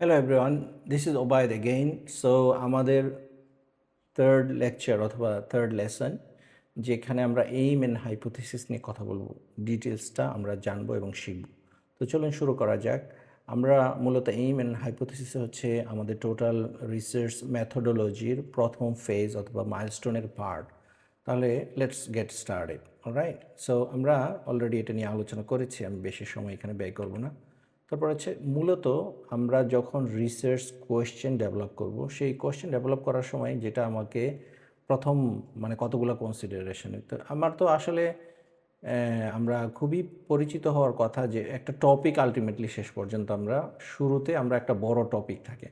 Hello everyone, this is Obaid again. So আমাদের third lecture অথবা third lesson যেখানে আমরা এইম অ্যান্ড হাইপোথিসিস নিয়ে কথা বলবো, ডিটেলসটা আমরা জানবো এবং শিখব। তো চলুন শুরু করা যাক। আমরা মূলত এইম অ্যান্ড হাইপোথিসিস হচ্ছে আমাদের টোটাল রিসার্চ মেথোডোলজির প্রথম ফেজ অথবা মাইলস্টোনের পার্ট। তাহলে let's get started. Alright, so আমরা অলরেডি এটা নিয়ে আলোচনা করেছি, আমি বেশি সময় এখানে ব্যয় করব না। তারপর হচ্ছে মূলত আমরা যখন রিসার্চ কোয়েশ্চেন ডেভেলপ করব, সেই কোয়েশ্চেন ডেভেলপ করার সময় যেটা আমাকে প্রথম কতগুলো কনসিডারেশন, তো আমার তো আসলে আমরা খুবই পরিচিত হওয়ার কথা যে একটা টপিক আলটিমেটলি শেষ পর্যন্ত আমরা শুরুতে আমরা একটা বড় টপিক থাকে।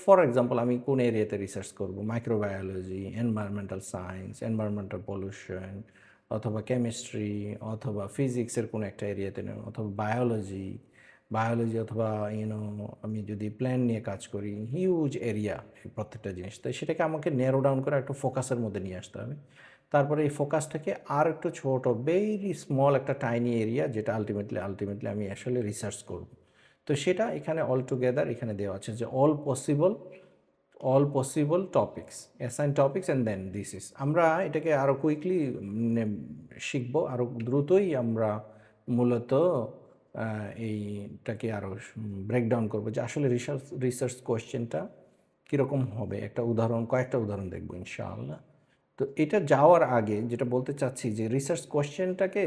ফর এক্সাম্পল, আমি কোন এরিয়াতে রিসার্চ করব, microbiology, environmental science, environmental pollution, অথবা কেমিস্ট্রি, অথবা ফিজিক্সের কোনো একটা এরিয়াতে নেব, অথবা বায়োলজি অথবা আমি যদি প্ল্যান নিয়ে কাজ করি, হিউজ এরিয়া প্রত্যেকটা জিনিস, তাই সেটাকে আমাকে ন্যারো ডাউন করে একটা ফোকাসের মধ্যে নিয়ে আসতে হবে। তারপরে এই ফোকাসটাকে আর একটু ছোট, ভেরি স্মল একটা টাইনি এরিয়া, যেটা আলটিমেটলি আমি আসলে রিসার্চ করব। তো সেটা এখানে অল টুগেদার এখানে দেওয়া আছে যে all possible topics, assign topics and then this is. আমরা এটাকে আরও কুইকলি শিখবো, আরও দ্রুতই আমরা মূলত এইটাকে আরও ব্রেকডাউন করবো যে আসলে রিসার্চ কোয়েশ্চেনটা কীরকম হবে। কয়েকটা উদাহরণ দেখবো ইনশাআল্লাহ। তো এটা যাওয়ার আগে যেটা বলতে চাচ্ছি যে রিসার্চ কোয়েশ্চেনটাকে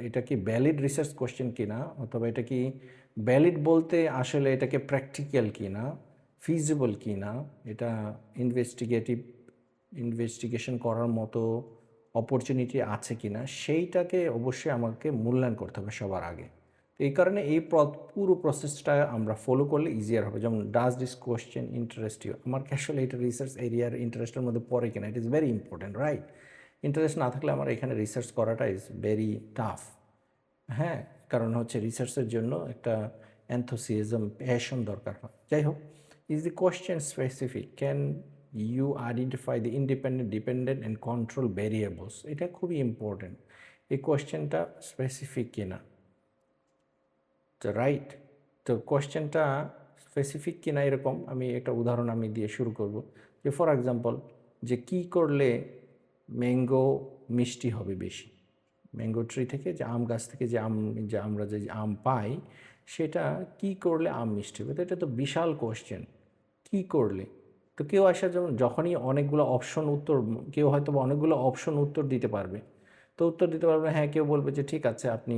এটা কি ভ্যালিড রিসার্চ কোয়েশ্চেন কিনা, অথবা এটা কি ভ্যালিড বলতে আসলে এটাকে প্র্যাকটিক্যাল কিনা, ফিজিবল কিনা, এটা ইনভেস্টিগেশন করার মতো অপরচুনিটি আছে কিনা, সেইটাকে অবশ্যই আমাকে মূল্যায়ন করতে হবে সবার আগে। তো এই কারণে পুরো প্রসেসটা আমরা ফলো করলে ইজিয়ার হবে। যেমন, does this question interest you, আমার কি আসলে এটা রিসার্চ এরিয়ার ইন্টারেস্টের মধ্যে পড়ে কিনা, it is very important, right? Interest না থাকলে আমার এখানে রিসার্চ করাটা ইজ ভেরি টাফ। হ্যাঁ, কারণ হচ্ছে রিসার্চের জন্য একটা এনথুসিয়াজম, প্যাশন দরকার হয়। যাই হোক, is the question specific, can you identify the independent, dependent and control variables, এটা খুবই ইম্পর্টেন্ট। এই কোয়েশ্চেনটা স্পেসিফিক কিনা, তো রাইট। তো কোয়েশ্চেনটা স্পেসিফিক কিনা এরকম আমি একটা উদাহরণ দিয়ে শুরু করব। যে ফর এক্সাম্পল, যে কি করলে ম্যাঙ্গো মিষ্টি হবে বেশি, ম্যাঙ্গো ট্রি থেকে, যে আম গাছ থেকে যে আমরা যে আম পাই, সেটা কি করলে আম মিষ্টি হবে। তো এটা তো বিশাল কোয়েশ্চেন, কি করলে। তো কেউ আসা যখনই অনেকগুলো অপশন উত্তর, কেউ হয়তো অনেকগুলো অপশন উত্তর দিতে পারবে। তো উত্তর দিতে পারবে, হ্যাঁ, কেউ বলবে যে ঠিক আছে আপনি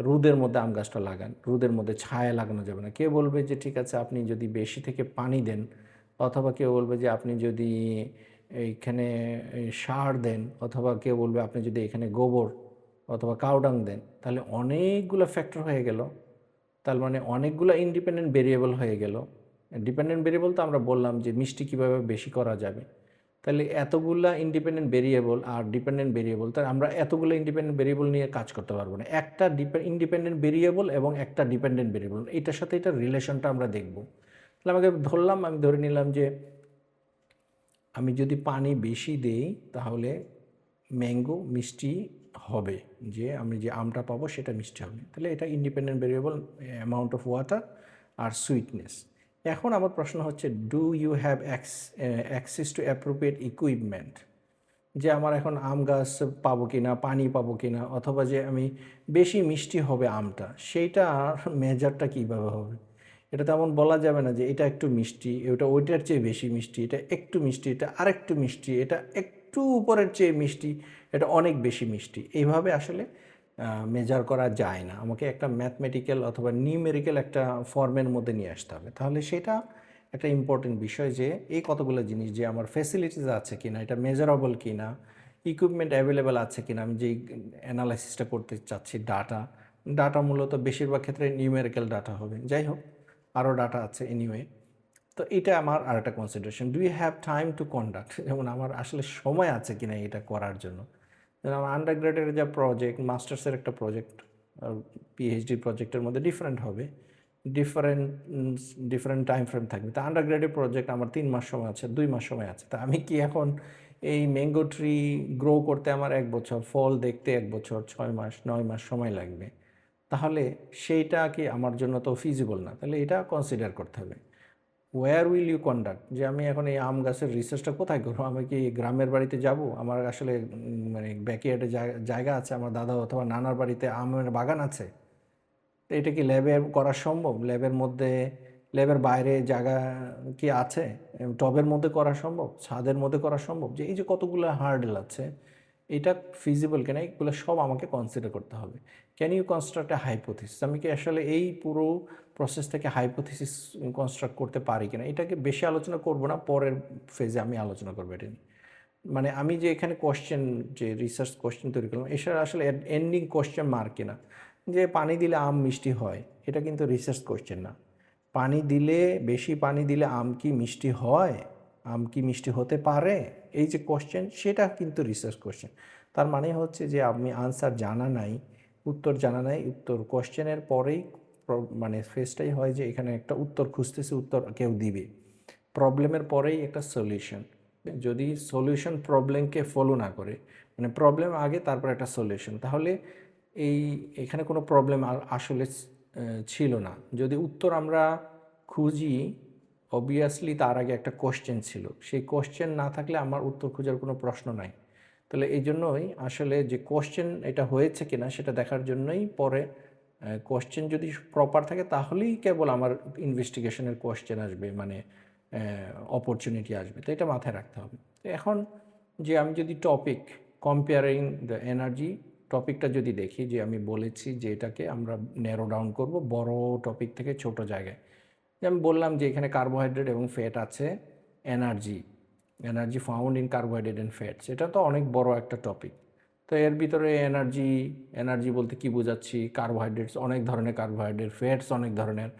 রোদের মধ্যে আম গাছটা লাগান, রোদের মধ্যে ছায়া লাগানো যাবে না। কেউ বলবে যে ঠিক আছে আপনি যদি বেশি থেকে পানি দেন, অথবা কেউ বলবে যে আপনি যদি এইখানে সার দেন, অথবা কেউ বলবে আপনি যদি এখানে গোবর অথবা কাউডাং দেন। তাহলে অনেকগুলো ফ্যাক্টর হয়ে গেল, তার মানে অনেকগুলো ইন্ডিপেন্ডেন্ট ভেরিয়েবল হয়ে গেল। ডিপেন্ডেন্ট ভেরিয়েবল তো আমরা বললাম যে মিষ্টি কীভাবে বেশি করা যাবে। তাহলে এতগুলা ইন্ডিপেন্ডেন্ট ভেরিয়েবল আর ডিপেন্ডেন্ট ভেরিয়েবল, তাই আমরা এতগুলো ইন্ডিপেন্ডেন্ট ভেরিয়েবল নিয়ে কাজ করতে পারবো না। একটা ইন্ডিপেন্ডেন্ট ভেরিয়েবল এবং একটা ডিপেন্ডেন্ট ভেরিয়েবল, এটার সাথে এটার রিলেশনটা আমরা দেখব। তাহলে আমি ধরে নিলাম যে আমি যদি পানি বেশি দেই তাহলে ম্যাঙ্গো মিষ্টি হবে, যে আমি যে আমটা পাবো সেটা মিষ্টি হবে। তাহলে এটা independent variable, amount of water আর সুইটনেস। এখন আমার প্রশ্ন হচ্ছে, do you have access to appropriate equipment, যে আমার এখন আম গাছ পাবো কি না, পানি পাবো কি না, অথবা যে আমি বেশি মিষ্টি হবে আমটা, সেইটা মেজারটা কীভাবে হবে। এটা তেমন বলা যাবে না যে এটা একটু মিষ্টি, ওইটার চেয়ে বেশি মিষ্টি, এটা একটু মিষ্টি, এটা আরেকটু মিষ্টি, এটা একটু উপরের চেয়ে মিষ্টি, এটা অনেক বেশি মিষ্টি। এইভাবে আসলে মেজার করা যায় না। আমাকে একটা ম্যাথমেটিক্যাল অথবা নিউমেরিক্যাল একটা ফর্মের মধ্যে নিয়ে আসতে হবে। তাহলে সেটা একটা ইম্পর্টেন্ট বিষয়, যে এই কতগুলো জিনিস, যে আমার ফ্যাসিলিটিস আছে কিনা, এটা মেজারেবল কিনা, ইকুইপমেন্ট অ্যাভেলেবেল আছে কিনা, আমি যেই অ্যানালাইসিসটা করতে চাচ্ছি, ডাটা মূলত বেশিরভাগ ক্ষেত্রে নিউমেরিক্যাল ডাটা হবে। যাই হোক, আরও ডাটা আছে এনিওয়ে। তো এটা আমার আর একটা consideration. Do you have time to conduct, যেমন আমার আসলে সময় আছে কিনা এটা করার জন্য। আমার আন্ডার গ্রেডের যা প্রজেক্ট, মাস্টার্সের একটা প্রজেক্ট, পিএইচডি প্রজেক্টের মধ্যে ডিফারেন্ট হবে, ডিফারেন্ট ডিফারেন্ট টাইম ফ্রেম থাকবে। তা আন্ডার গ্রেডের প্রজেক্ট আমার 3 মাস সময় আছে, 2 মাস সময় আছে। তা আমি কি এখন এই ম্যাঙ্গো ট্রি গ্রো করতে আমার 1 বছর, ফল দেখতে 1 বছর, 6 মাস 9 মাস সময় লাগবে। তাহলে সেইটা কি আমার জন্য তো ফিজিবল না, তাহলে এটা কনসিডার করতে হবে। ওয়্যার উইল ইউ কন্ডাক্ট, যে আমি এখন এই আম গাছের রিসার্চটা কোথায় করবো? আমি কি গ্রামের বাড়িতে যাব? আমার আসলে মানে ব্যাকইয়ার্ডে জায়গা আছে, আমার দাদা অথবা নানার বাড়িতে আমের বাগান আছে, তো এটা কি ল্যাবে করা সম্ভব? ল্যাবের মধ্যে, ল্যাবের বাইরে জায়গা কি আছে? টবের মধ্যে করা সম্ভব? ছাদের মধ্যে করা সম্ভব? যে এই যে কতগুলো হার্ডেল আছে, এটা ফিজিবল কিনা, এগুলো সব আমাকে কনসিডার করতে হবে। Can you construct a hypothesis? আমি কি আসলে এই পুরো প্রসেস থেকে হাইপোথিসিস কনস্ট্রাক্ট করতে পারি কিনা? এটাকে বেশি আলোচনা করব না, পরের ফেজে আমি আলোচনা করবো এটা নিয়ে। মানে আমি যে এখানে কোশ্চেন, যে রিসার্চ কোশ্চেন তৈরি করলাম, এটা আসলে এন্ডিং কোশ্চেন মার্ক কিনা, যে পানি দিলে আম মিষ্টি হয়, এটা কিন্তু রিসার্চ কোশ্চেন না। পানি দিলে, বেশি পানি দিলে আম কি মিষ্টি হয়, আম কি মিষ্টি হতে পারে, এই যে কোশ্চেন, সেটা কিন্তু রিসার্চ কোশ্চেন। তার মানে হচ্ছে যে আমি আনসার জানা নাই, উত্তর জানা নাই, উত্তর কোশ্চেনের পরেই মানে ফেসটাই হয় যে এখানে একটা উত্তর খুঁজতেছে, উত্তর কেউ দিবে, প্রবলেমের পরেই একটা সলিউশন। যদি সলিউশন প্রবলেমকে ফলো না করে, মানে প্রবলেম আগে তারপর একটা সলিউশন, তাহলে এখানে কোনো প্রবলেম আসলে ছিল না। যদি উত্তর আমরা খুঁজি, অবভিয়াসলি তার আগে একটা কোশ্চেন ছিল, সেই কোশ্চেন না থাকলে আমার উত্তর খোঁজার কোনো প্রশ্ন নাই। তাহলে এই জন্যই আসলে যে কোশ্চেন এটা হয়েছে কিনা সেটা দেখার জন্যই পরে কোশ্চেন যদি প্রপার থাকে তাহলেই কেবল আমার ইনভেস্টিগেশনের কোশ্চেন আসবে, মানে অপরচুনিটি আসবে। তো এটা মাথায় রাখতে হবে। তো এখন যে আমি যদি টপিক কম্পেয়ারিং দ্য এনার্জি টপিকটা যদি দেখি, যে আমি বলেছি যে এটাকে আমরা ন্যারো ডাউন করব বড় টপিক থেকে ছোট জায়গায়। যে আমি বললাম যে এখানে কার্বোহাইড্রেট এবং ফ্যাট আছে, energy, energy found in carbohydrate and fats, এটা তো অনেক বড় একটা টপিক। তো এর ভিতরে এনার্জি, এনার্জি বলতে কি বোঝাচ্ছি, কার্বোহাইড্রেটস অনেক ধরনের, কার্বোহাইড্রেট, ফ্যাটস অনেক ধরনের,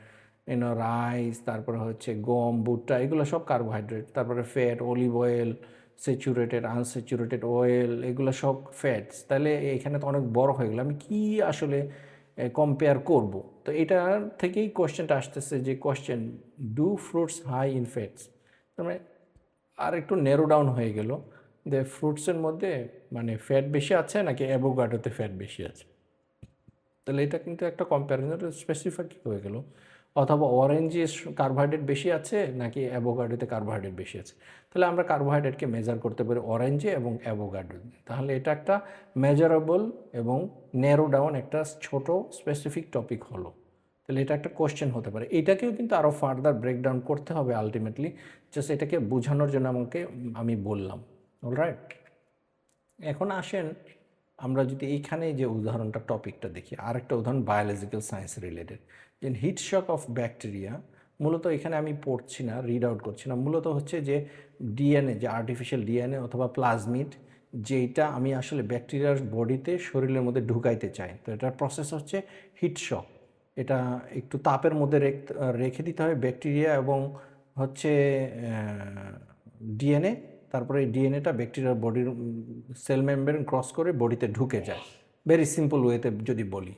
রাইস, তারপরে হচ্ছে গম, ভুট্টা, এগুলো সব কার্বোহাইড্রেট, তারপরে fat, olive oil, saturated, unsaturated oil, এগুলো সব ফ্যাটস। তাহলে এখানে তো অনেক বড় হয়ে গেলো, আমি কি আসলে কম্পেয়ার করব? তো এটার থেকেই কোশ্চেনটা আসতেছে, যে question, do fruits high in fats? মানে আর একটু ন্যারো ডাউন হয়ে গেল, যে ফ্রুটসের মধ্যে মানে ফ্যাট বেশি আছে নাকি অ্যাভোকাডোতে ফ্যাট বেশি আছে। তাহলে এটা কিন্তু একটা কম্প্যারিজন স্পেসিফিক হয়ে গেল। অথবা অরেঞ্জে কার্বোহাইড্রেট বেশি আছে নাকি অ্যাভোকাডোতে কার্বোহাইড্রেট বেশি আছে। তাহলে আমরা কার্বোহাইড্রেটকে মেজার করতে পারি অরেঞ্জে এবং অ্যাভোকাডোতে। তাহলে এটা একটা মেজারেবল এবং ন্যারো ডাউন একটা ছোট স্পেসিফিক টপিক হলো। তাহলে এটা একটা কোশ্চেন হতে পারে। এটাকেও কিন্তু আরও ফার্দার ব্রেকডাউন করতে হবে আলটিমেটলি, জাস্ট এটাকে বোঝানোর জন্য আমি বললাম। অলরাইট, এখন আসেন আমরা যদি এইখানে যে উদাহরণটা টপিকটা দেখি, আরেকটা উদাহরণ বায়োলজিক্যাল সায়েন্স রিলেটেড, যে হিট শক অফ ব্যাকটেরিয়া। মূলত এখানে আমি পড়ছি না, রিড আউট করছি না, মূলত হচ্ছে যে ডিএনএ, যে আর্টিফিশিয়াল ডিএনএ অথবা প্লাজমিড, যেটা আমি আসলে ব্যাকটেরিয়ার বডিতে, শরীরের মধ্যে ঢুকাইতে চাই। তো এটার প্রসেস হচ্ছে হিট শক। এটা একটু তাপের মধ্যে রেখে দিতে হবে ব্যাকটেরিয়া এবং হচ্ছে ডিএনএ, তারপরে এই ডিএনএটা ব্যাকটেরিয়ার বডির সেল মেমব্রেন ক্রস করে বডিতে ঢুকে যায়। ভেরি সিম্পল ওয়েতে যদি বলি,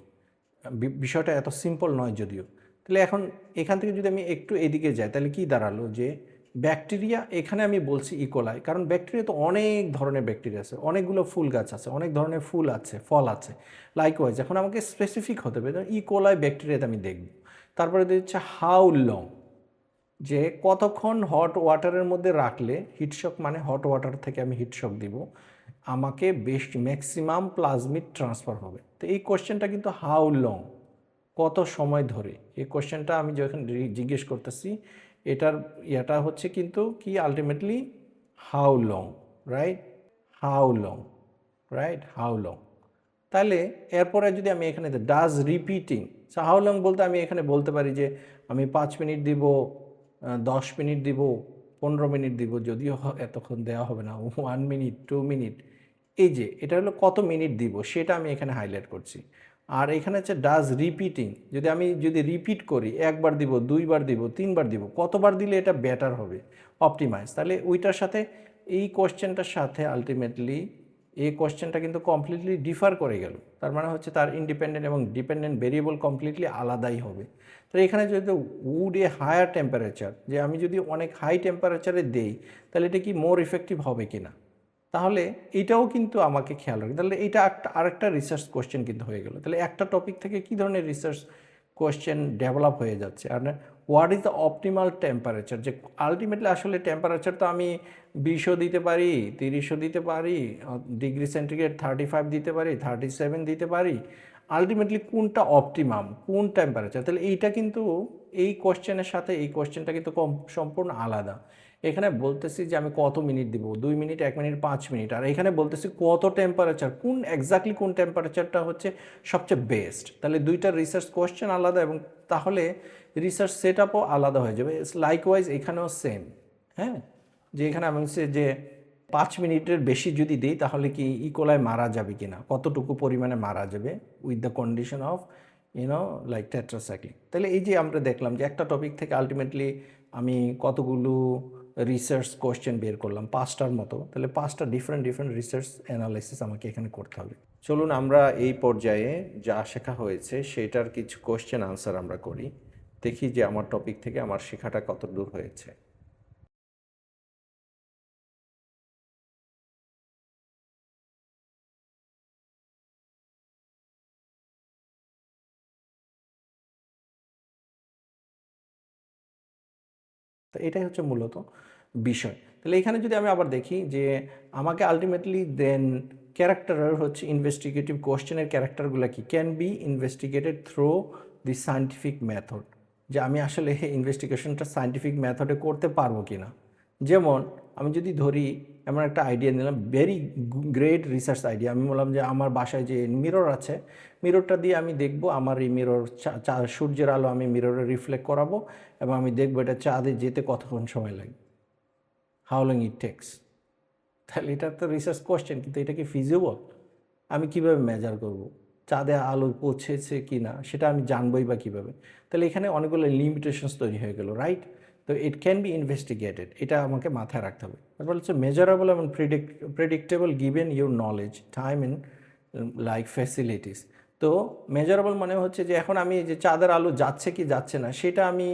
বিষয়টা এত সিম্পল নয় যদিও। তাহলে এখন এখান থেকে যদি আমি একটু এদিকে যাই, তাহলে কি দাঁড়ালো, যে ব্যাকটেরিয়া, এখানে আমি বলছি ইকোলাই, কারণ ব্যাকটেরিয়া তো অনেক ধরনের ব্যাকটেরিয়া আছে, অনেকগুলো ফুল গাছ আছে, অনেক ধরনের ফুল আছে, ফল আছে। লাইকওয়াইজ এখন আমাকে স্পেসিফিক হতে হবে, ইকোলাই ব্যাকটেরিয়াতে আমি দেখব। তারপরে হচ্ছে হাউ লং, যে কতক্ষণ হট ওয়াটারের মধ্যে রাখলে, হিটশক মানে হট ওয়াটার থেকে আমি হিটশক দিব, আমাকে বেশ ম্যাক্সিমাম প্লাজমিড ট্রান্সফার হবে। তো এই কোশ্চেনটা কিন্তু হাউ লং, কত সময় ধরে, এই কোশ্চেনটা আমি যখন জিজ্ঞেস করতেছি, এটার এটা হচ্ছে কিন্তু কি ultimately how long, right, how long, right, how long. তাহলে এরপরে যদি আমি এখানে ডাজ রিপিটিং, হাউ লং বলতে আমি এখানে বলতে পারি যে আমি 5 মিনিট দিব, 10 মিনিট দিব, 15 মিনিট দিব, যদিও এতক্ষণ দেওয়া হবে না, 1 মিনিট, 2 মিনিট, এই যে এটা হলো কত মিনিট দিব সেটা আমি এখানে হাইলাইট করছি। আর এখানে হচ্ছে ডাজ রিপিটিং, যদি রিপিট করি, একবার দিব, দুইবার দিব, তিনবার দিব, কতবার দিলে এটা বেটার হবে, অপটিমাইজ, তাহলে ওইটার সাথে এই কোশ্চেনটার সাথে আলটিমেটলি এই কোশ্চেনটা কিন্তু কমপ্লিটলি ডিফার করে গেল। তার মানে হচ্ছে তার ইন্ডিপেন্ডেন্ট এবং ডিপেন্ডেন্ট ভেরিয়েবল কমপ্লিটলি আলাদাই হবে। তো এখানে যদি উড এ হায়ার টেম্পারেচার, যে আমি যদি অনেক হাই টেম্পারেচারে দেই, তাহলে এটা কি মোর ইফেক্টিভ হবে কি না? তাহলে এটাও কিন্তু আমাকে খেয়াল রাখবে। তাহলে এটা আরেকটা রিসার্চ কোয়েশ্চেন কিন্তু হয়ে গেল। তাহলে একটা টপিক থেকে কী ধরনের রিসার্চ কোয়েশ্চেন ডেভেলপ হয়ে যাচ্ছে। আর what is the optimal temperature, যে আলটিমেটলি আসলে টেম্পারেচার তো আমি 20ও দিতে পারি, 30ও দিতে পারি, ডিগ্রি সেন্টিগ্রেড 35 দিতে পারি, 37 দিতে পারি। আলটিমেটলি কোনটা অপটিমাম, কোন টেম্পারেচার, তাহলে এইটা কিন্তু এই কোয়েশ্চেনের সাথে এই কোয়েশ্চেনটা কিন্তু সম্পূর্ণ আলাদা। এখানে বলতেছি যে আমি কত মিনিট দিব, 2 মিনিট, 1 মিনিট, 5 মিনিট, আর এখানে বলতেছি কত টেম্পারেচার, কোন এক্স্যাক্টলি কোন টেম্পারেচারটা হচ্ছে সবচেয়ে বেস্ট। তাহলে দুইটা রিসার্চ কোয়েশ্চেন আলাদা, এবং তাহলে রিসার্চ সেট আপও আলাদা হয়ে যাবে। লাইকওয়াইজ এখানেও সেম। হ্যাঁ, যে এখানে আমি বলছি যে 5 মিনিটের বেশি যদি দিই তাহলে কি ইকোলাই মারা যাবে কিনা, কতটুকু পরিমাণে মারা যাবে with the condition of like tetracycline. তাহলে এই যে আমরা দেখলাম যে একটা টপিক থেকে আলটিমেটলি আমি কতগুলো রিসার্চ কোয়েশ্চেন বের করলাম, 5টার মতো। তাহলে 5টা ডিফারেন্ট রিসার্চ অ্যানালাইসিস আমাকে এখানে করতে হবে। চলুন আমরা এই পর্যায়ে যা শেখা হয়েছে সেটার কিছু কোয়েশ্চেন আনসার আমরা করি, দেখি যে আমার টপিক থেকে আমার শেখাটা কত দূর হয়েছে। তো এটাই হচ্ছে মূলত বিষয়। তাহলে এখানে যদি আমি আবার দেখি যে আমাকে আলটিমেটলি দেন ক্যারেক্টারের হচ্ছে ইনভেস্টিগেটিভ কোয়েশ্চেনের ক্যারেক্টারগুলো কি can be investigated through the scientific method, যে আমি আসলে ইনভেস্টিগেশনটা সায়েন্টিফিক মেথডে করতে পারবো কি না। যেমন আমি যদি ধরি এমন একটা আইডিয়া নিলাম, ভেরি গ্রেট রিসার্চ আইডিয়া, আমি বললাম যে আমার বাসায় যে মিরর আছে, মিররটা দিয়ে আমি দেখব আমার এই মিরর সূর্যের আলো আমি মিররে রিফ্লেক্ট করাবো, এবং আমি দেখবো এটা চাঁদে যেতে কতক্ষণ সময় লাগে, হাউ লং ইট টেক্স। তাহলে এটা তো রিসার্চ কোয়েশ্চেন, কিন্তু এটা কি ফিজিবল? আমি কিভাবে মেজার করব চাঁদে আলো পৌঁছেছে কি না, সেটা আমি জানবই বা কীভাবে? তাহলে এখানে অনেকগুলো লিমিটেশনস তৈরি হয়ে গেল, রাইট? তো ইট ক্যান বি ইনভেস্টিগেটেড, এটা আমাকে মাথায় রাখতে হবে। তারপর হচ্ছে মেজারেবল এবং predictable given your knowledge time and like facilities. তো মেজারেবল মানে হচ্ছে যে এখন আমি যে চাঁদের আলো যাচ্ছে কি যাচ্ছে না সেটা আমি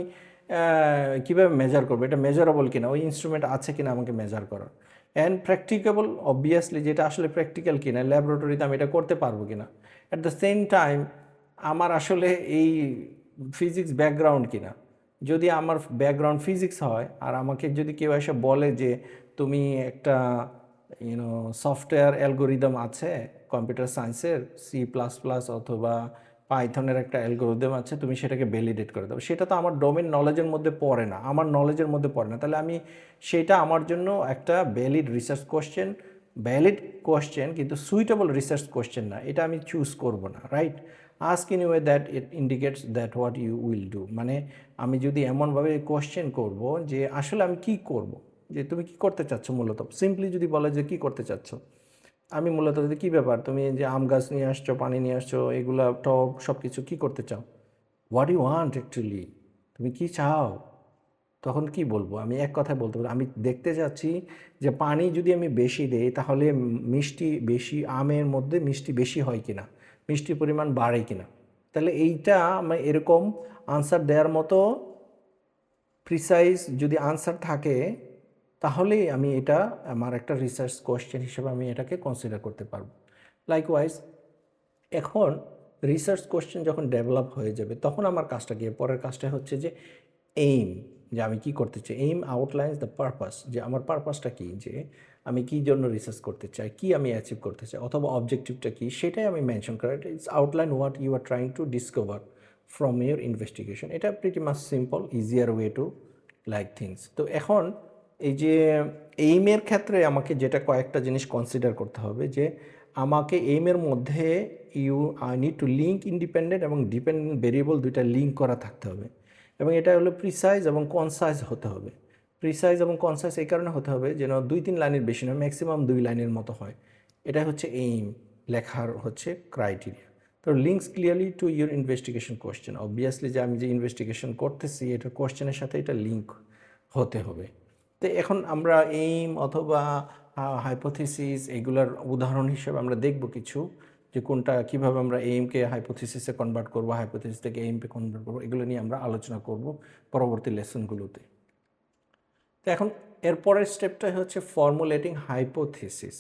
কীভাবে মেজার করবো, এটা মেজারেবল কিনা, ওই ইনস্ট্রুমেন্ট আছে কিনা আমাকে মেজার করার। অ্যান্ড প্র্যাকটিকেবল, অবভিয়াসলি যেটা আসলে প্র্যাকটিক্যাল কিনা, ল্যাবরেটরিতে আমি এটা করতে পারবো কিনা। অ্যাট দ্য সেম টাইম আমার আসলে এই ফিজিক্স ব্যাকগ্রাউন্ড কিনা। যদি আমার ব্যাকগ্রাউন্ড ফিজিক্স হয় আর আমাকে যদি কেউ এসে বলে যে তুমি একটা সফটওয়্যার অ্যালগোরিদম আছে কম্পিউটার সায়েন্সের, C++ অথবা পাইথনের একটা অ্যালগোরিদম আছে, তুমি সেটাকে ভ্যালিডেট করে দাও, সেটা তো আমার ডোমেন নলেজের মধ্যে পড়ে না, আমার নলেজের মধ্যে পড়ে না। তাহলে আমি সেটা আমার জন্য একটা valid research question, valid question কিন্তু সুইটেবল রিসার্চ কোয়েশ্চেন না, এটা আমি চুজ করব না, right? Ask in way that it indicates that what you will do, মানে আমি যদি এমনভাবে কোয়েশ্চেন করব যে আসলে আমি কি করব, যে তুমি কি করতে চাচ্ছ, মূলত সিম্পলি যদি বলে যে কি করতে চাচ্ছ, আমি মূলত যদি কী ব্যাপার, তুমি যে আম গাছ নিয়ে আসছো, পানি নিয়ে আসছো, এগুলা টব সব কিছু কী করতে চাও, হোয়াট ইউ ওয়ান্ট অ্যাকচুয়ালি, তুমি কি চাও? তখন কি বলবো, আমি এক কথায় বলতে পারি আমি দেখতে চাচ্ছি যে পানি যদি আমি বেশি দেই তাহলে মিষ্টি বেশি, আমের মধ্যে মিষ্টি বেশি হয় কিনা, মিষ্টির পরিমাণ বাড়ে কিনা। তাহলে এইটা আমি এরকম আনসার দেওয়ার মতো প্রিসাইজ যদি আনসার থাকে তাহলেই আমি এটা আমার একটা রিসার্চ কোয়েশ্চেন হিসেবে আমি এটাকে কনসিডার করতে পারবো। লাইকওয়াইজ এখন রিসার্চ কোয়েশ্চেন যখন ডেভেলপ হয়ে যাবে তখন আমার কাজটা কি, পরের কাজটা হচ্ছে যে এইম, যে আমি কি করতে চাই। এইম আউটলাইন্স দ্য পারপাস, যে আমার পারপাসটা কি, যে আমি কি জন্য রিসার্চ করতে চাই, কি আমি অ্যাচিভ করতে চাই, অথবা অবজেক্টিভটা কি, সেটাই আমি মেনশন করা। It's outline what you are trying to discover from your investigation. এটা pretty much simple, easier way to like things. তো এখন এই যে এইমের ক্ষেত্রে আমাকে যেটা কয়েকটা জিনিস কনসিডার করতে হবে, যে আমাকে এইমের মধ্যে I need to link independent এবং ডিপেন্ডেন্ট ভেরিয়েবল দুইটা লিঙ্ক করা থাকতে হবে, এবং এটা হলো প্রিসাইজ এবং কনসাইজ হতে হবে। প্রিসাইজ এবং কনসাইজ এই কারণে হতে হবে যেন 2-3 লাইনের বেশি নয়, ম্যাক্সিমাম 2 লাইনের মতো হয়। এটা হচ্ছে এইম লেখার হচ্ছে ক্রাইটেরিয়া। তো links clearly to your investigation question, obviously যে আমি যে ইনভেস্টিগেশন করতেছি এটার কোয়েশ্চেনের সাথে এটা লিঙ্ক হতে হবে। তো এখন আমরা এইম অথবা হাইপোথিসিস এগুলার উদাহরণ হিসেবে আমরা দেখব কিছু, যে কোনটা কীভাবে আমরা এইমকে হাইপোথিসিসে কনভার্ট করবো, হাইপোথিসিস থেকে এইমকে কনভার্ট করবো, এগুলো নিয়ে আমরা আলোচনা করব পরবর্তী লেসনগুলোতে। তো এখন এরপরের স্টেপটা হচ্ছে ফর্মুলেটিং হাইপোথিসিস।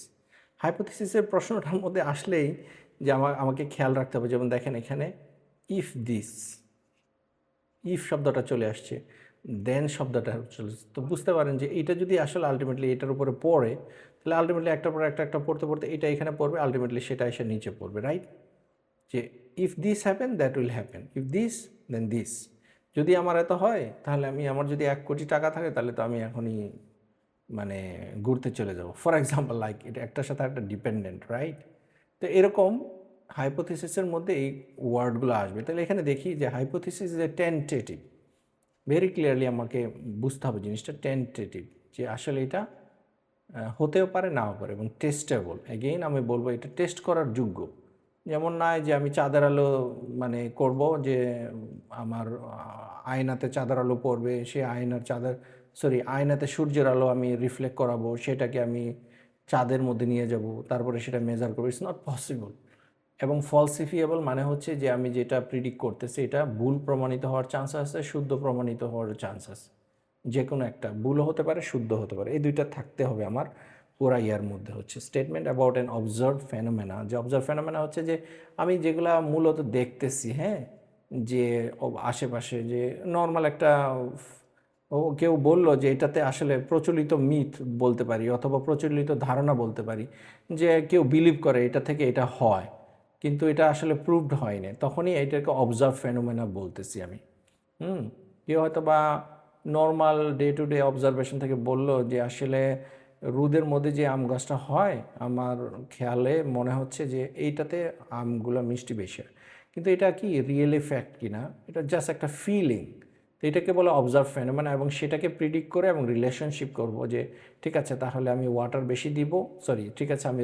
হাইপোথিসিসের প্রশ্নটার মধ্যে আসলেই যে আমাকে খেয়াল রাখতে হবে, যেমন দেখেন এখানে ইফ দিস, ইফ শব্দটা চলে আসছে, দেন শব্দটা চলে আসছে। তো বুঝতে পারেন যে এটা যদি আসলে আলটিমেটলি এটার উপরে পড়ে, তাহলে আলটিমেটলি একটার পর একটা পড়তে পড়তে এটা এখানে পড়বে, আলটিমেটলি সেটা এসে নিচে পড়বে, রাইট? যে if this happen that will happen, if this then this. যদি আমার এত হয় তাহলে আমার যদি 1 কোটি টাকা থাকে তাহলে তো আমি এখনই মানে ঘুরতে চলে যাব, ফর এক্সাম্পল, লাইক এটা একটার সাথে একটা ডিপেন্ডেন্ট, রাইট? তো এরকম হাইপোথিসিসের মধ্যে এই ওয়ার্ডগুলো আসবে। তাহলে এখানে দেখি যে hypothesis is a tentative, very clearly আমাকে বুঝতে হবে জিনিসটা টেন্টেটিভ, যে আসলে এটা হতেও পারে নাও পারে, এবং টেস্টেবল। এগেইন আমি বলবো এটা টেস্ট করার যোগ্য। যেমন নয় যে আমি চাঁদের আলো মানে করব, যে আমার আয়নাতে চাঁদের আলো পড়বে, সে আয়নাতে সূর্যের আলো আমি রিফ্লেক্ট করাবো, সেটাকে আমি চাঁদের মধ্যে নিয়ে যাব, তারপরে সেটা মেজার করবো। It's not possible. এবং ফলসিফিয়েবল মানে হচ্ছে যে আমি যেটা প্রিডিক্ট করতেছি এটা ভুল প্রমাণিত হওয়ার চান্স আছে, শুদ্ধ প্রমাণিত হওয়ার চান্স আছে। যে কোনো একটা ভুলও হতে পারে, শুদ্ধ হতে পারে, এই দুইটা থাকতে হবে আমার পুরা ইয়ার মধ্যে। হচ্ছে statement about an observe phenomena. যে অবজার্ভ ফেনোমেনা হচ্ছে যে আমি যেগুলা মূলত দেখতেছি, হ্যাঁ, যে আশেপাশে যে নর্মাল একটা কেউ বলল যে এটাতে আসলে প্রচলিত মিথ বলতে পারি, অথবা প্রচলিত ধারণা বলতে পারি, যে কেউ বিলিভ করে এটা থেকে এটা হয়, কিন্তু এটা আসলে প্রুভড হয়নি, তখনই এটাকে অবজার্ভ ফেনোমেনা বলতেছি আমি। কেউ হয়তো বা normal day to day observation থেকে বলল যে আসলে রোদের মধ্যে যে আম গাছটা হয়, আমার খেয়ালে মনে হচ্ছে যে এইটাতে আমগুলো মিষ্টি বেশি হয়, কিন্তু এটা কি রিয়েলি ফ্যাক্ট কিনা, এটা জাস্ট একটা ফিলিং। তো এটাকে বলে অবজার্ভ ফেনোমেনা, এবং সেটাকে প্রিডিক্ট করে এবং রিলেশনশিপ করব যে ঠিক আছে তাহলে আমি ওয়াটার বেশি দিব, ঠিক আছে আমি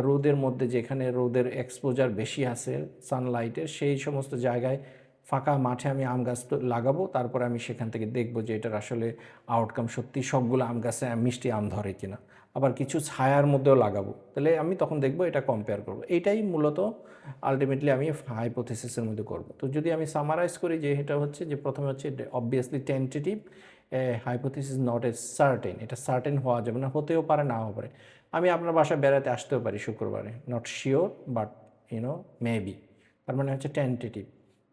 রোদের মধ্যে যেখানে রোদের এক্সপোজার বেশি আছে সানলাইটের, সেই সমস্ত জায়গায় ফাঁকা মাঠে আমি আম গাছ লাগাবো, তারপরে আমি সেখান থেকে দেখব যে এটার আসলে আউটকাম সত্যি সবগুলো আম গাছে মিষ্টি আম ধরে কিনা। আবার কিছু ছায়ার মধ্যেও লাগাবো, তাহলে আমি তখন দেখব, এটা কম্পেয়ার করব। এইটাই মূলত আলটিমেটলি আমি হাইপোথিসিসের মধ্যে করব। তো যদি আমি সামারাইজ করি, যে এটা হচ্ছে যে প্রথমে হচ্ছে obviously tentative, hypothesis not a certain, এটা সার্টেন হওয়া যাবে না, হতেও পারে নাও পারে। আমি আপনার বাসায় বেড়াতে আসতেও পারি শুক্রবারে, নট শিওর বাট মেবি, তার মানে হচ্ছে টেন্টেটিভ।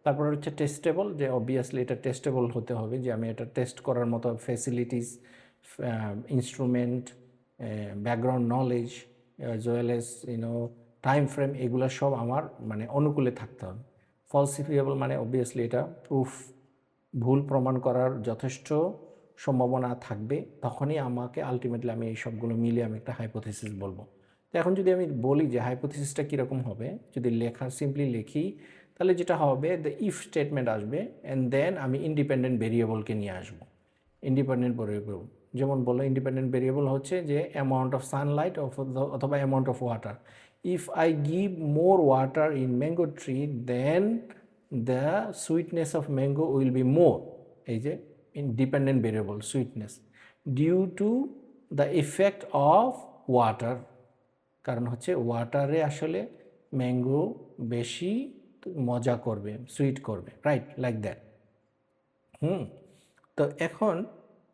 তারপর হচ্ছে টেস্টেবল, যে অবভিয়াসলি এটা টেস্টেবল হতে হবে, যে আমি এটা টেস্ট করার মতো facilities, instrument, background knowledge, as well as time frame, এগুলো সব আমার মানে অনুকূলে থাকতে হবে। ফলসিফিয়েবল মানে অবভিয়াসলি এটা প্রুফ, ভুল প্রমাণ করার যথেষ্ট সম্ভাবনা থাকবে, তখনই আমাকে আলটিমেটলি আমি এই সবগুলো মিলিয়ে আমি একটা হাইপোথিসিস বলবো। তো এখন যদি আমি বলি যে হাইপোথিসিসটা কীরকম হবে, যদি সিম্পলি লিখি, তাহলে যেটা হবে দ্য ইফ স্টেটমেন্ট আসবে, অ্যান্ড দেন আমি ইন্ডিপেন্ডেন্ট ভেরিয়েবলকে নিয়ে আসবো। ইন্ডিপেন্ডেন্ট ভেরিয়েবল যেমন বললো, ইন্ডিপেন্ডেন্ট ভেরিয়েবল হচ্ছে যে অ্যামাউন্ট অফ সানলাইট অথবা amount of water. If I give more water in mango tree, then the sweetness of mango will be more. এই যে independent variable sweetness, due to the effect of water, কারণ হচ্ছে ওয়াটারে আসলে mango বেশি মজা করবে, sweet করবে, রাইট, লাইক দ্যাট। তো এখন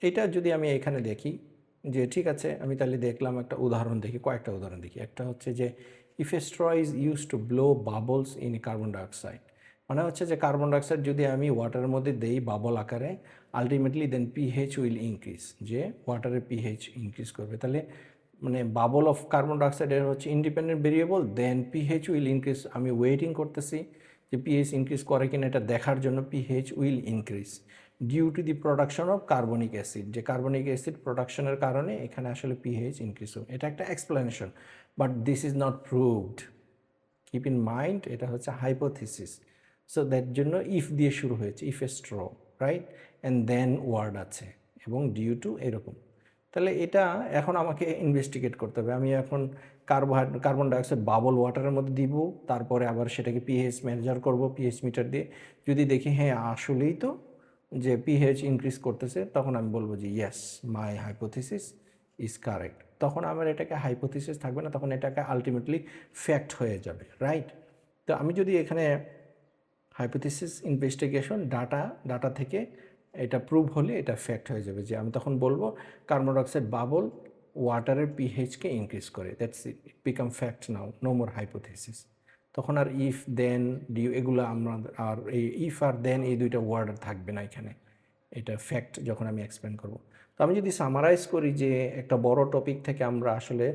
এটা যদি আমি এখানে দেখি, যে ঠিক আছে আমি তাহলে দেখলাম একটা উদাহরণ দেখি, কয়েকটা উদাহরণ দেখি। একটা হচ্ছে যে if a straw is use to blow bubbles in carbon dioxide, মানে হচ্ছে যে কার্বন ডাইঅক্সাইড যদি আমি ওয়াটারের মধ্যে দেই বাবল আকারে, ultimately then pH will increase, যে ওয়াটারের পিএইচ ইনক্রিজ করবে। তাহলে মানে বাবল অফ কার্বন ডাইঅক্সাইডের হচ্ছে independent variable, then pH will increase. আমি ওয়েটিং করতেছি যে পিএইচ ইনক্রিজ করে কিনা এটা দেখার জন্য, pH will increase due to the production of carbonic acid, যে কার্বনিক অ্যাসিড প্রোডাকশনের কারণে এখানে আসলে পিএইচ ইনক্রিজ হবে। এটা একটা explanation, but this is not proved. Keep in mind এটা হচ্ছে হাইপোথিসিস। সো দ্যাট জন্য ইফ দিয়ে শুরু হয়েছে, if a straw, right, and then word আছে, এবং ডিউ টু এরকম। তাহলে এটা এখন আমাকে ইনভেস্টিগেট করতে হবে। আমি এখন কার্বন ডাইঅক্সাইড বাবল ওয়াটারের মধ্যে দিব, তারপরে আবার সেটাকে পিএইচ মেজার করব পিএইচ মিটার দিয়ে। যদি দেখি হ্যাঁ আসলেই তো যে পিএইচ ইনক্রিজ করতেছে, তখন আমি বলবো যে yes, my hypothesis is correct. তখন আমার এটাকে হাইপোথিসিস থাকবে না, তখন এটাকে আলটিমেটলি ফ্যাক্ট হয়ে যাবে, রাইট। তো আমি যদি এখানে হাইপোথিসিস ইনভেস্টিগেশন, ডাটা থেকে এটা প্রুভ হলে এটা ফ্যাক্ট হয়ে যাবে, যে আমি তখন বলবো কার্বন ডাইঅক্সাইড বাবল ওয়াটারের পিএইচকে ইনক্রিজ করে, that's it, it become fact now, no more hypothesis. তখন আর ইফ দেন ডিউ এগুলো আমরা আর এই ইফ আর দেন এই দুইটা ওয়ার্ড থাকবে না এখানে, এটা ফ্যাক্ট যখন আমি এক্সপ্লেন করব। তো আমি যদি সামারাইজ করি যে একটা বড় টপিক থেকে আমরা আসলে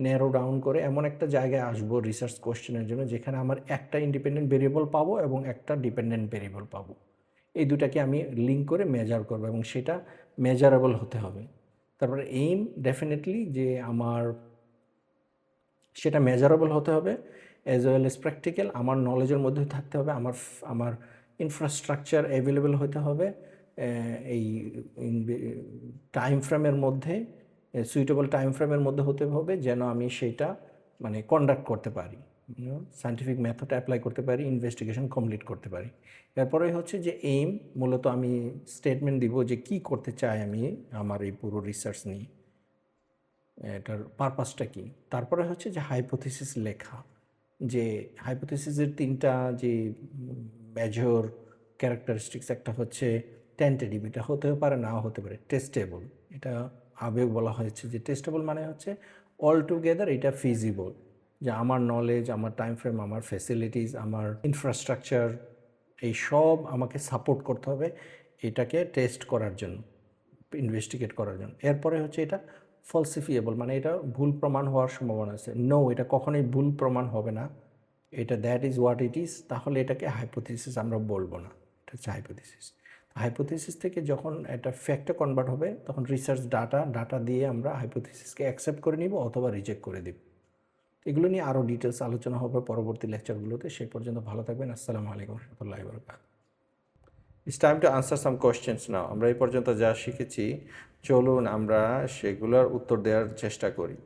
ন্যারো ডাউন করে এমন একটা জায়গায় আসবো রিসার্চ কোশ্চেনের জন্য যেখানে আমার একটা ইন্ডিপেন্ডেন্ট ভেরিয়েবল পাবো এবং একটা ডিপেন্ডেন্ট ভেরিয়েবল পাবো, এই দুটাকে আমি লিঙ্ক করে মেজার করবো এবং সেটা মেজারেবল হতে হবে। তারপরে এইম ডেফিনেটলি যে আমার সেটা মেজারেবল হতে হবে, অ্যাজ ওয়েল এজ প্র্যাকটিক্যাল, আমার নলেজের মধ্যে থাকতে হবে, আমার ইনফ্রাস্ট্রাকচার অ্যাভেলেবেল হতে হবে এই টাইম ফ্রেমের মধ্যে, সুইটেবল টাইম ফ্রেমের মধ্যে হতে হবে, যেন আমি সেটা মানে কন্ডাক্ট করতে পারি, সায়েন্টিফিক মেথড অ্যাপ্লাই করতে পারি, ইনভেস্টিগেশন কমপ্লিট করতে পারি। এরপরে হচ্ছে যে এইম, মূলত আমি স্টেটমেন্ট দিব যে কি করতে চাই আমি আমার এই পুরো রিসার্চ নিয়ে, এটার পারপাসটা কি। তারপরে হচ্ছে যে হাইপোথিসিস লেখা, যে হাইপোথিসিসের তিনটা যে মেজর ক্যারেক্টারিস্টিক্স, একটা হচ্ছে টেন্টেটিভ, এটা হতেও পারে নাও হতে পারে, টেস্টেবল, এটা আবেগ বলা হয়েছে যে টেস্টেবল মানে হচ্ছে অল টুগেদার এটা ফিজিবল, যে আমার নলেজ, আমার টাইম ফ্রেম, আমার ফ্যাসিলিটিস, আমার ইনফ্রাস্ট্রাকচার, এই সব আমাকে সাপোর্ট করতে হবে এটাকে টেস্ট করার জন্য, ইনভেস্টিগেট করার জন্য। এরপরে হচ্ছে এটা ফলসিফিয়েবল, মানে এটা ভুল প্রমাণ হওয়ার সম্ভাবনা আছে, নো এটা কখনোই ভুল প্রমাণ হবে না, এটা that is what it is, তাহলে এটাকে হাইপোথিসিস আমরা বলবো না, এটা হচ্ছে হাইপোথিসিস। হাইপোথিসিস থেকে যখন এটা ফ্যাক্টে কনভার্ট হবে তখন রিসার্চ ডাটা দিয়ে আমরা হাইপোথিসিসকে অ্যাকসেপ্ট করে নিব অথবা রিজেক্ট করে দিব। এগুলো নিয়ে আরও ডিটেলস আলোচনা হবে পরবর্তী লেকচারগুলোতে। সেই পর্যন্ত ভালো থাকবেন। আসসালামু আলাইকুম রহমতুল্লাহি ওয়া বারাকাতুহু। It's time to answer some questions now. আমরা এই পর্যন্ত যা শিখেছি চলুন আমরা সেগুলোর উত্তর দেওয়ার চেষ্টা করি।